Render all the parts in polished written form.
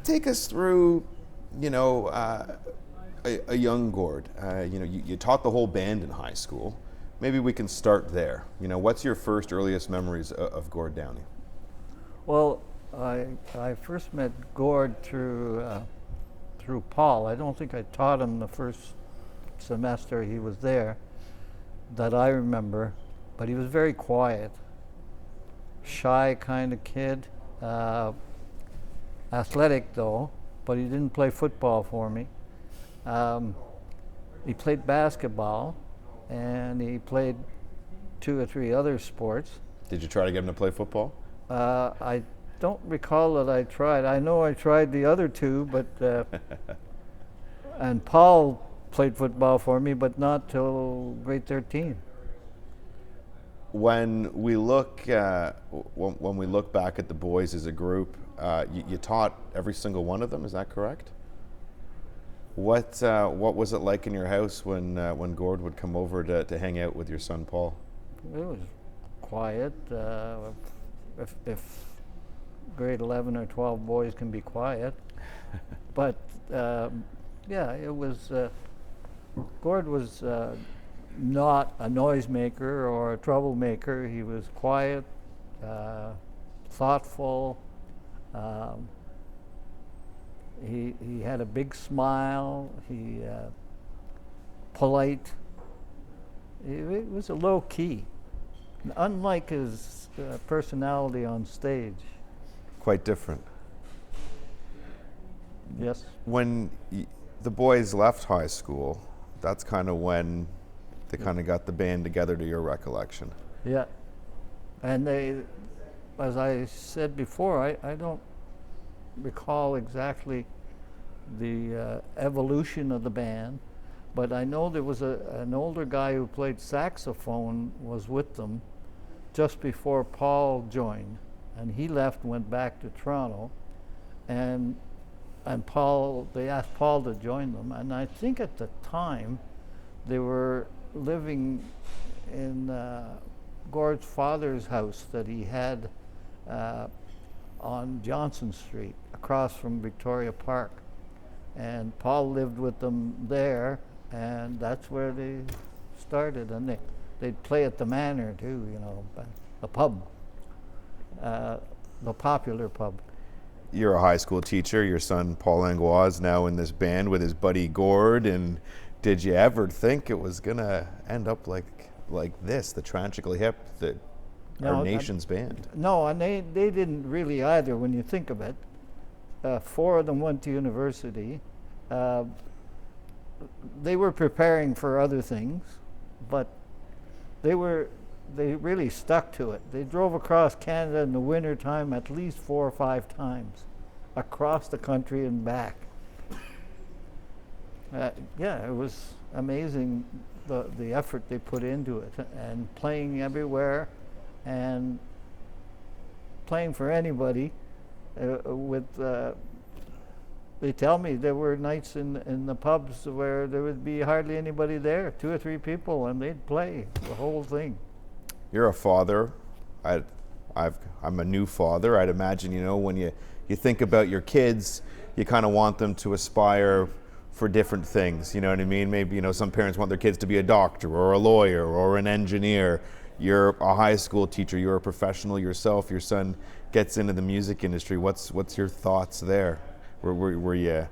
Take us through, a young Gord. You taught the whole band in high school. Maybe we can start there. What's your first earliest memories of Gord Downie? Well, I first met Gord through Paul. I don't think I taught him the first semester he was there that I remember, but he was very quiet, shy kind of kid, athletic though, but he didn't play football for me. He played basketball, and he played 2 or 3 other sports. Did you try to get him to play football? I don't recall that I tried. I know I tried the other 2, but and Paul played football for me, but not till grade 13. When we look when we look back at the boys as a group, you taught every single one of them. Is that correct? What was it like in your house when Gord would come over to hang out with your son Paul? It was quiet. If grade 11 or 12 boys can be quiet, but yeah, it was. Gord was not a noisemaker or a troublemaker. He was quiet, thoughtful. He had a big smile. He polite. It was a low key, unlike his personality on stage. Quite different. Yes. When the boys left high school, that's kind of when they kind of got the band together, to your recollection. Yeah. And they, as I said before, I don't recall exactly the evolution of the band, but I know there was an older guy who played saxophone was with them just before Paul joined, and he left, went back to Toronto, and Paul, they asked Paul to join them, and I think at the time they were living in Gord's father's house that he had on Johnson Street, across from Victoria Park. And Paul lived with them there, and that's where they started. And they'd play at the Manor too, the pub, the popular pub. You're a high school teacher. Your son Paul Langlois is now in this band with his buddy Gord. And did you ever think it was gonna end up like this, the Tragically Hip, our nation's band? No, and they didn't really either. When you think of it, 4 of them went to university. They were preparing for other things, but they really stuck to it. They drove across Canada in the winter time at least 4 or 5 times, across the country and back. Yeah, it was amazing the effort they put into it, and playing everywhere, and playing for anybody. They tell me there were nights in the pubs where there would be hardly anybody there, 2 or 3 people, and they'd play the whole thing. You're a father. I'm a new father. I'd imagine, when you think about your kids, you kind of want them to aspire for different things. You know what I mean? Maybe, some parents want their kids to be a doctor or a lawyer or an engineer. You're a high school teacher. You're a professional yourself. Your son gets into the music industry. What's your thoughts there? Were you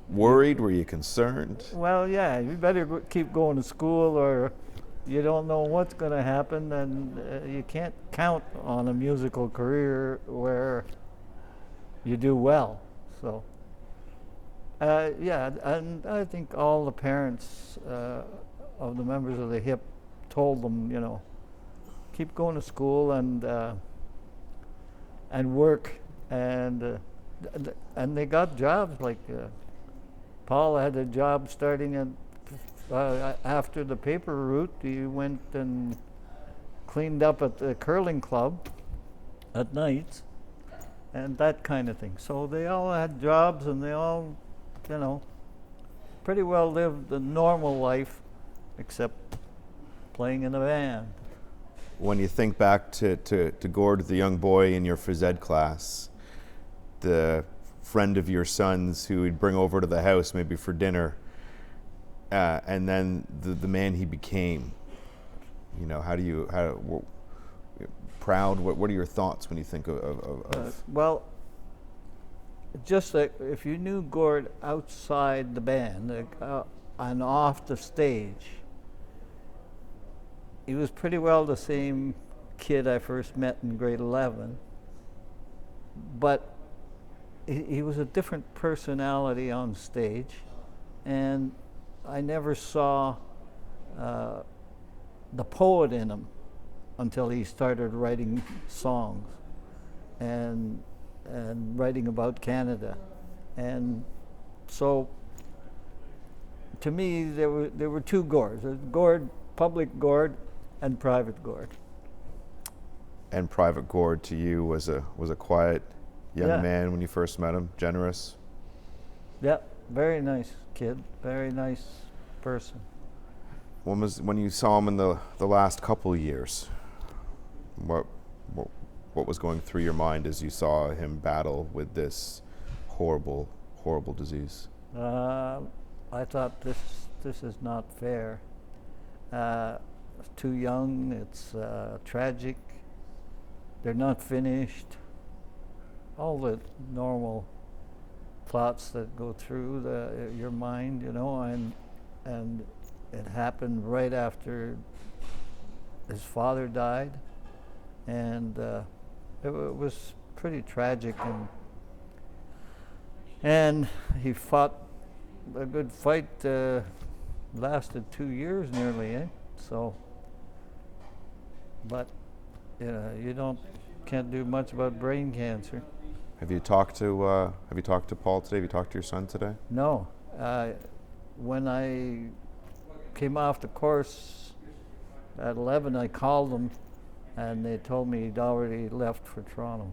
worried? Were you concerned? Well, yeah, you better keep going to school, or you don't know what's going to happen, and you can't count on a musical career where you do well. So, yeah, and I think all the parents of the members of the HIP told them, keep going to school and work, and they got jobs. Like Paul had a job starting at after the paper route. He went and cleaned up at the curling club at nights and that kind of thing. So they all had jobs, and they all, pretty well lived the normal life, except playing in a band. When you think back to Gord, the young boy in your phys ed class, the friend of your son's who he'd bring over to the house maybe for dinner, and then the man he became. You know, proud. What are your thoughts when you think of Well, just like if you knew Gord outside the band and off the stage, he was pretty well the same kid I first met in grade 11, but he was a different personality on stage, and I never saw the poet in him until he started writing songs and writing about Canada. And so to me there were two Gords. Gord, public Gord, and private Gord. And Private Gord to you was a quiet young Yeah. man when you first met him, generous. Yeah, very nice kid, very nice person. When you saw him in the last couple of years, what was going through your mind as you saw him battle with this horrible disease? I thought this is not fair. It's too young. It's tragic. They're not finished. All the normal thoughts that go through your mind, you know, and it happened right after his father died, and it was pretty tragic, and he fought a good fight, lasted 2 years nearly, so, but can't do much about brain cancer. Have you talked to Paul today? Have you talked to your son today? No. When I came off the course at 11, I called them, and they told me he'd already left for Toronto.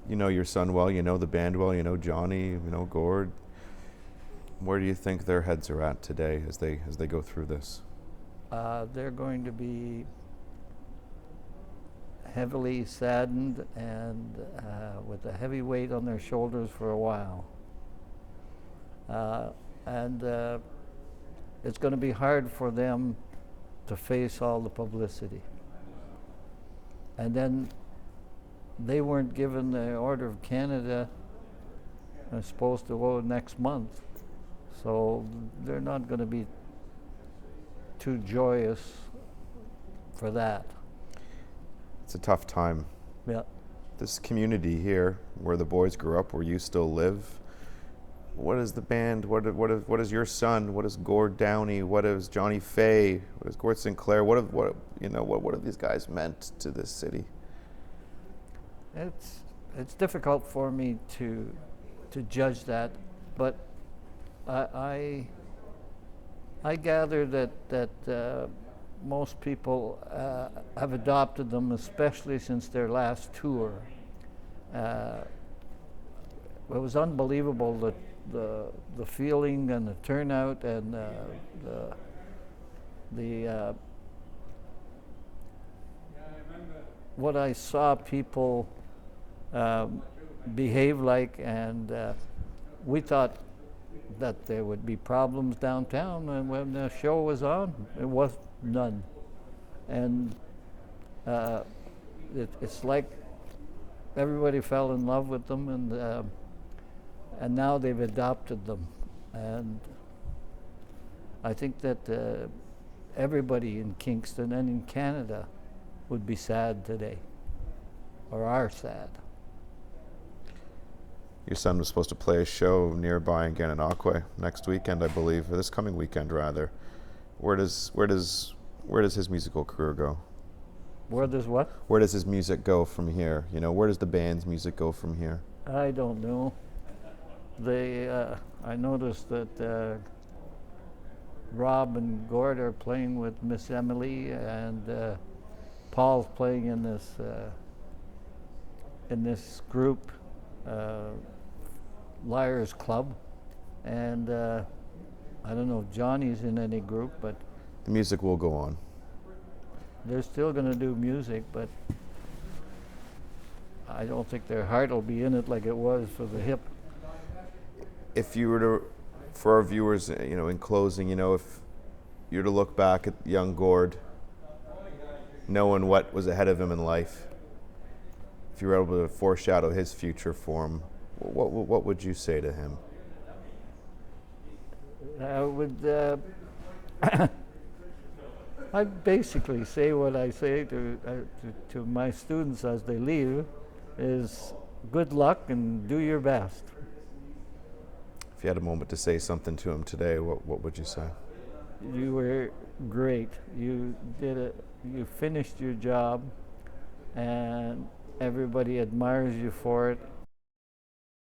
You know your son well, you know the band well, you know Johnny, you know Gord. Where do you think their heads are at today as they go through this? They're going to be heavily saddened and with a heavy weight on their shoulders for a while. And it's going to be hard for them to face all the publicity. And then they weren't given the Order of Canada. They're supposed to go next month. So they're not going to be too joyous for that. It's a tough time. Yeah. This community here, where the boys grew up, where you still live, what is the band? What is your son? What is Gord Downie? What is Johnny Fay? What is Gord Sinclair? What have these guys meant to this city? It's difficult for me to judge that, but I gather that most people have adopted them, especially since their last tour. It was unbelievable that the feeling and the turnout and what I saw people behave like, and we thought that there would be problems downtown, and when the show was on, it was none. And it's like everybody fell in love with them, and now they've adopted them. And I think that everybody in Kingston and in Canada would be sad today, or are sad. Your son was supposed to play a show nearby in Gananoque next weekend, I believe, or this coming weekend rather. Where does his musical career go? Where does what? Where does his music go from here? You know, where does the band's music go from here? I don't know. I noticed that Rob and Gord are playing with Miss Emily, and Paul's playing in this group, Liars Club, and I don't know if Johnny's in any group, but The music will go on. they're still going to do music, but I don't think their heart will be in it like it was for the hip. If you were to, for our viewers, in closing, if you were to look back at young Gord, knowing what was ahead of him in life, if you were able to foreshadow his future for him, what would you say to him? I would. I basically say what I say to my students as they leave, is good luck and do your best. If you had a moment to say something to him today, what would you say? You were great. You did it. You finished your job, and everybody admires you for it.